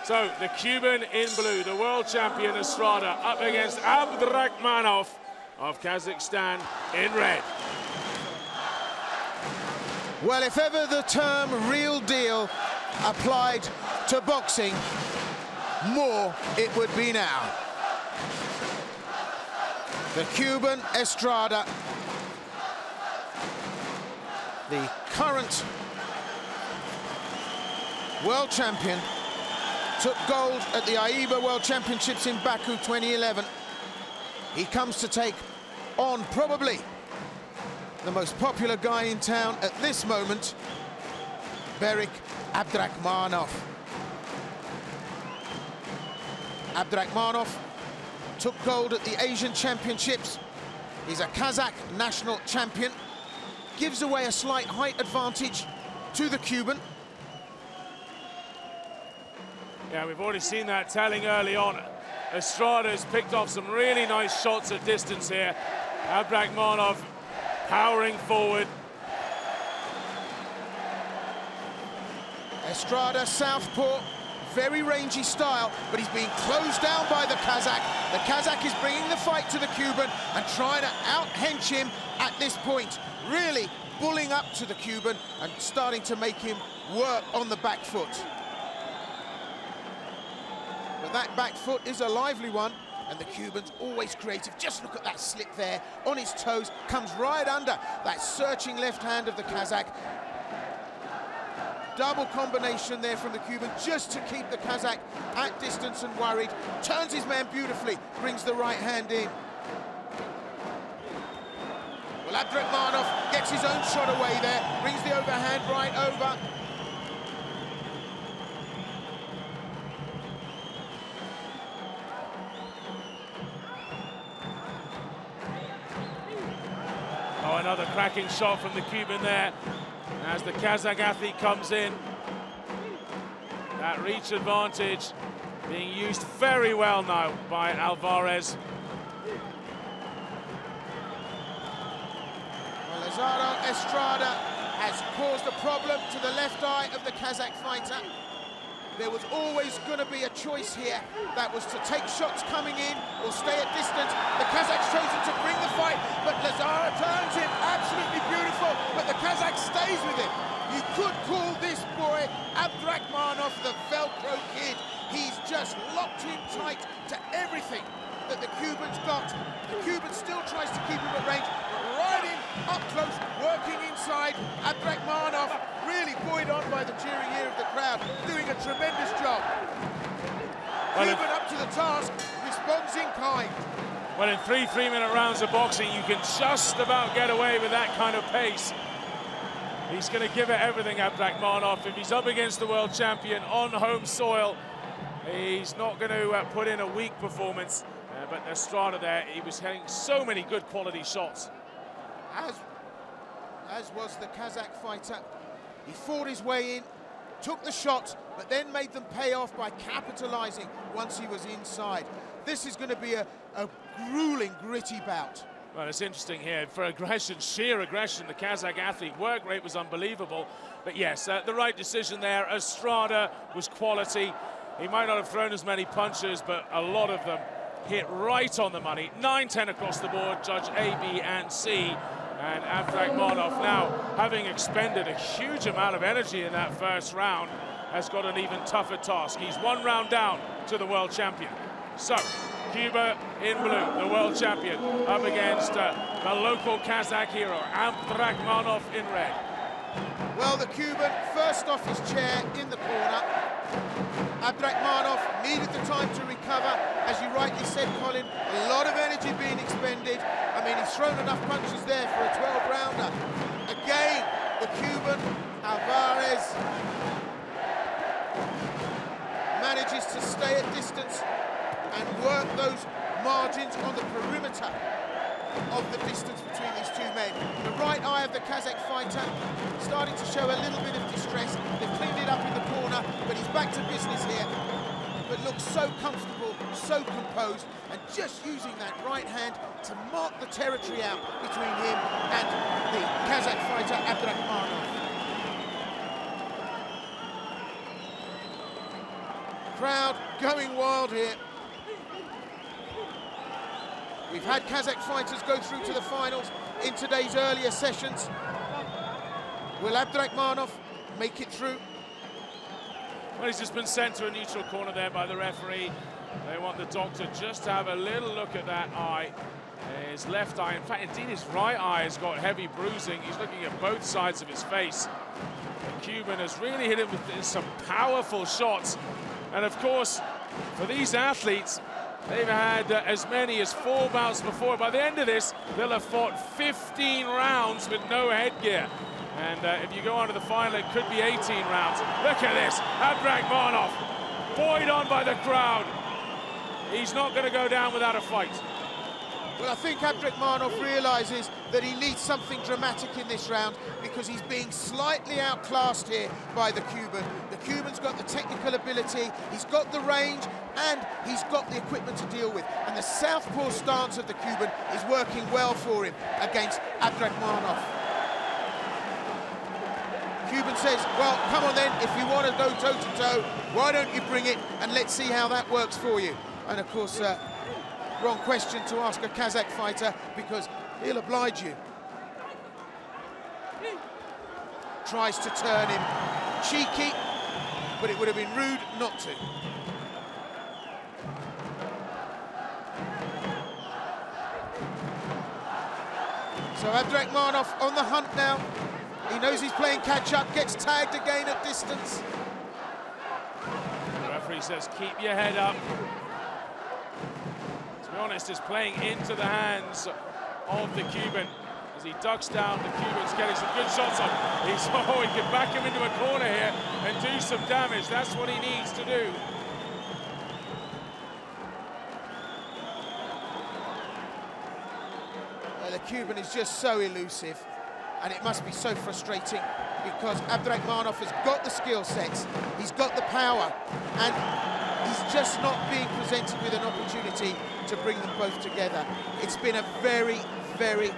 So the Cuban in blue, the world champion Estrada, up against ABDRAKHMANOV of Kazakhstan in red. Well, if ever the term real deal applied to boxing, more it would be now. The Cuban Estrada, the current world champion, took gold at the AIBA World Championships in Baku 2011. He comes to take on probably the most popular guy in town at this moment, Berik ABDRAKHMANOV. ABDRAKHMANOV took gold at the Asian Championships. He's a Kazakh national champion. Gives away a slight height advantage to the Cuban. Yeah, we've already seen that telling early on. Estrada's picked off some really nice shots at distance here. ABDRAKHMANOV powering forward. Estrada, southpaw, very rangy style, but he's being closed down by the Kazakh. The Kazakh is bringing the fight to the Cuban and trying to out-hench him at this point. Really bullying up to the Cuban and starting to make him work on the back foot. But that back foot is a lively one, and the Cuban's always creative. Just look at that slip there, on his toes, comes right under that searching left hand of the Kazakh. Double combination there from the Cuban, just to keep the Kazakh at distance and worried. Turns his man beautifully, brings the right hand in. Well, ABDRAKHMANOV gets his own shot away there, brings the overhand right over. Oh, another cracking shot from the Cuban there as the Kazakh athlete comes in. That reach advantage being used very well now by Alvarez. Well, Lazaro Estrada has caused a problem to the left eye of the Kazakh fighter. There was always going to be a choice here. That was to take shots coming in or stay at distance. The Kazakh's chosen to bring the fight, but Lazaro turns him. Absolutely beautiful, but the Kazakh stays with him. You could call this boy ABDRAKHMANOV the Velcro kid. He's just locked him tight to everything that the Cuban's got. The Cuban still tries to keep him at range, but right in, up close, working inside. ABDRAKHMANOV really buoyed on by the cheering ear of the crowd, doing a tremendous job. Well, Cuban up to the task, responds in kind. Well, in 3 3-minute rounds of boxing, you can just about get away with that kind of pace. He's going to give it everything, ABDRAKHMANOV. If he's up against the world champion on home soil, he's not going to put in a weak performance. But Estrada there, he was hitting so many good quality shots. As was the Kazakh fighter. He fought his way in, took the shots, but then made them pay off by capitalizing once he was inside. This is going to be a grueling, gritty bout. Well, it's interesting here. For aggression, sheer aggression, the Kazakh athlete, work rate was unbelievable. But yes, the right decision there. Estrada was quality. He might not have thrown as many punches, but a lot of them hit right on the money. 9-10 across the board, judge A, B, and C. And ABDRAKHMANOV, now having expended a huge amount of energy in that first round, has got an even tougher task. He's 1 round down to the world champion. So, Cuba in blue, the world champion, up against the local Kazakh hero, ABDRAKHMANOV in red. Well, the Cuban first off his chair in the corner. ABDRAKHMANOV needed the time to recover. As you rightly said, Colin, a lot of energy being expended. I mean, he's thrown enough punches there for a 12-rounder. Again, the Cuban, Alvarez, manages to stay at distance and work those margins on the perimeter of the distance between these two men. The right eye of the Kazakh fighter starting to show a little bit of distress. They've cleaned it up in the corner, but he's back to business here. But looks so comfortable, so composed, and just using that right hand to mark the territory out between him and the Kazakh fighter ABDRAKHMANOV. Crowd going wild here. We've had Kazakh fighters go through to the finals in today's earlier sessions. Will ABDRAKHMANOV make it through? Well, he's just been sent to a neutral corner there by the referee. They want the doctor just to have a little look at that eye. His left eye, in fact, indeed his right eye has got heavy bruising. He's looking at both sides of his face. The Cuban has really hit him with some powerful shots. And of course, for these athletes, they've had as many as 4 bouts before. By the end of this, they'll have fought 15 rounds with no headgear. And if you go on to the final, it could be 18 rounds. Look at this, ABDRAKHMANOV, buoyed on by the crowd. He's not going to go down without a fight. Well, I think ABDRAKHMANOV realises that he needs something dramatic in this round because he's being slightly outclassed here by the Cuban. The Cuban's got the technical ability, he's got the range, and he's got the equipment to deal with. And the southpaw stance of the Cuban is working well for him against ABDRAKHMANOV. Cuban says, well, come on then, if you want to go toe-to-toe, why don't you bring it and let's see how that works for you. And of course, wrong question to ask a Kazakh fighter because he'll oblige you. Tries to turn him cheeky, but it would have been rude not to. So ABDRAKHMANOV on the hunt now. He knows he's playing catch-up, gets tagged again at distance. The referee says, keep your head up. To be honest, is playing into the hands of the Cuban. As he ducks down, the Cuban's getting some good shots on. He can back him into a corner here and do some damage. That's what he needs to do. The Cuban is just so elusive, and it must be so frustrating because ABDRAKHMANOV has got the skill sets, he's got the power, and he's just not being presented with an opportunity to bring them both together. It's been a very, very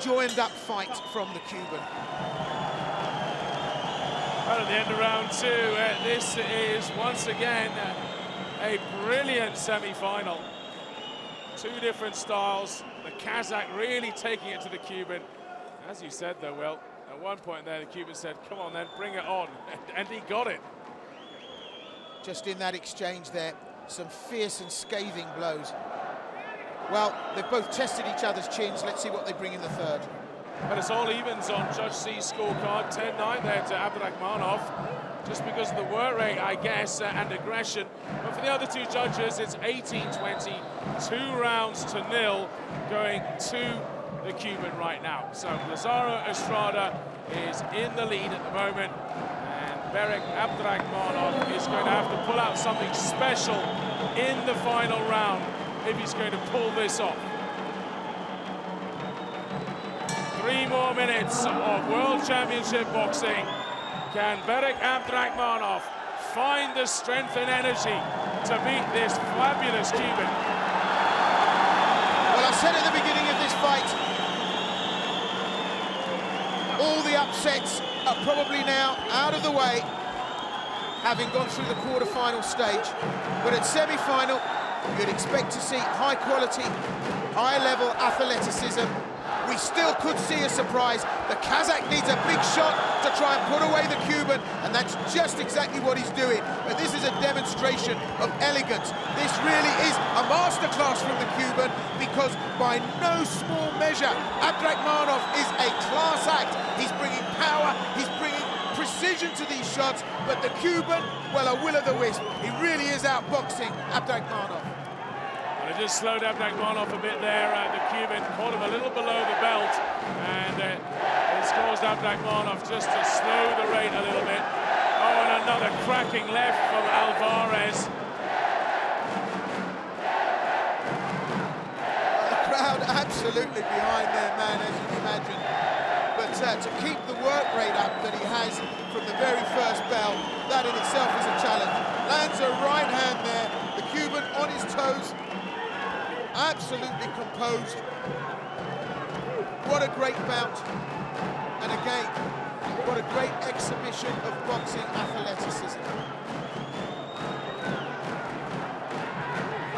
joined-up fight from the Cuban. Well, at the end of round 2, this is once again a brilliant semi-final. 2 different styles. The Kazakh really taking it to the Cuban. As you said, though, Will, at one point there, the Cuban said, come on then, bring it on. And he got it. Just in that exchange there, some fierce and scathing blows. Well, they've both tested each other's chins. Let's see what they bring in the third. But it's all evens on Judge C's scorecard. 10-9 there to ABDRAKHMANOV. Just because of the work rate, I guess, and aggression. But for the other 2 judges, it's 18-20, 2 rounds to 0, going to the Cuban right now. So Lazaro ESTRADA is in the lead at the moment, and Berik ABDRAKHMANOV is going to have to pull out something special in the final round if he's going to pull this off. 3 more minutes of World Championship boxing. Can Berik ABDRAKHMANOV find the strength and energy to beat this fabulous Cuban? Well, I said at the beginning of this fight, all the upsets are probably now out of the way, having gone through the quarter-final stage. But at semi-final, you'd expect to see high-quality, high-level athleticism. We still could see a surprise. The Kazakh needs a big shot to try and put away the Cuban, and that's just exactly what he's doing. But this is a demonstration of elegance. This really is a masterclass from the Cuban, because by no small measure, ABDRAKHMANOV is a class act. He's bringing power, he's bringing precision to these shots, but the Cuban, well, a will-o'-the-wisp. He really is outboxing ABDRAKHMANOV. Well, it just slowed ABDRAKHMANOV a bit there. The Cuban caught him a little below the belt, and it's caused ABDRAKHMANOV just to slow the rate a little bit. Oh, and another cracking left from Alvarez. The crowd absolutely behind their man, as you can imagine. But to keep the work rate up that he has from the very first bell, that in itself is a challenge. Lands a right hand there, the Cuban on his toes, absolutely composed. What a great bout. And again, what a great exhibition of boxing athleticism.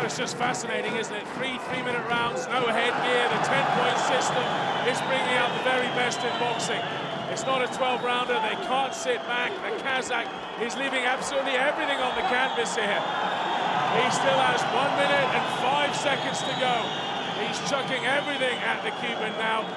Well, it's just fascinating, isn't it? Three-minute rounds, no headgear. The 10-point system is bringing out the very best in boxing. It's not a 12-rounder. They can't sit back. The Kazakh is leaving absolutely everything on the canvas here. He still has 1 minute and 5 seconds to go. He's chucking everything at the Cuban now.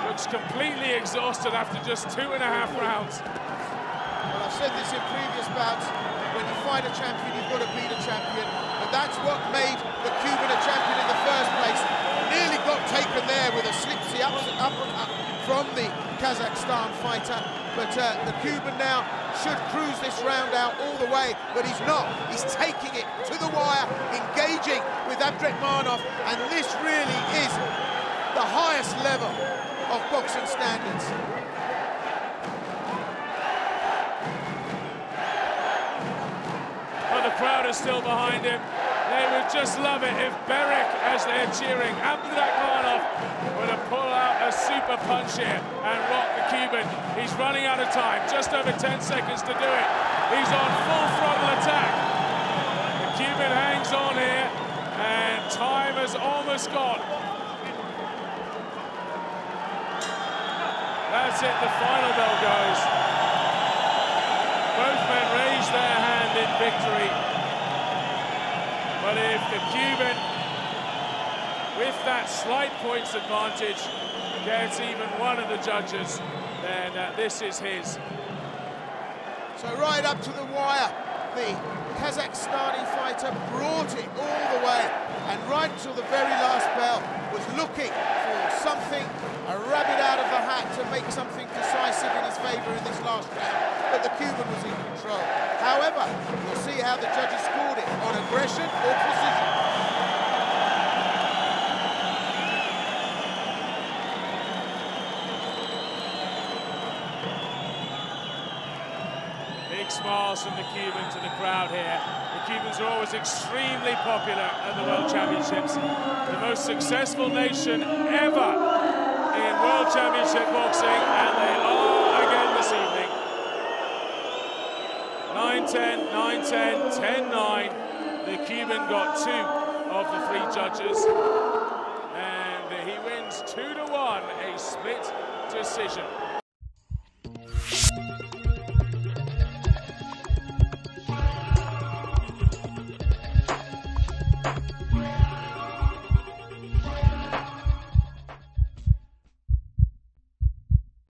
Looks completely exhausted after just 2.5 rounds. Well, I've said this in previous bouts. When you fight a champion, you've got to beat a champion. And that's what made the Cuban a champion in the first place. Nearly got taken there with a slipsy uppercut from the Kazakhstan fighter. But the Cuban now should cruise this round out all the way, but he's not. He's taking it to the wire, engaging with ABDRAKHMANOV, and this really is the highest level of boxing standards. But the crowd is still behind him. They would just love it if Berik, as they're cheering, ABDRAKHMANOV would have pulled out a super punch here and rock the Cuban. He's running out of time, just over 10 seconds to do it. He's on full throttle attack. The Cuban hangs on here, and time has almost gone. That's it, the final bell goes. Both men raise their hand in victory. But if the Cuban, with that slight points advantage, gets even one of the judges, then this is his. So right up to the wire, the Kazakhstani fighter brought it all the way, and right till the very last bell was looking for something, a rabbit out of the hat to make something decisive in his favour in this last round, but the Cuban was in control. However, we'll see how the judges scored it, on aggression or precision. Big smiles from the Cuban to the crowd here. The Cubans are always extremely popular at the World Championships. The most successful nation ever in World Championship boxing, and they are again this evening. 9-10, 9-10, 10-9. The Cuban got 2 of the 3 judges, and he wins 2-1, a split decision.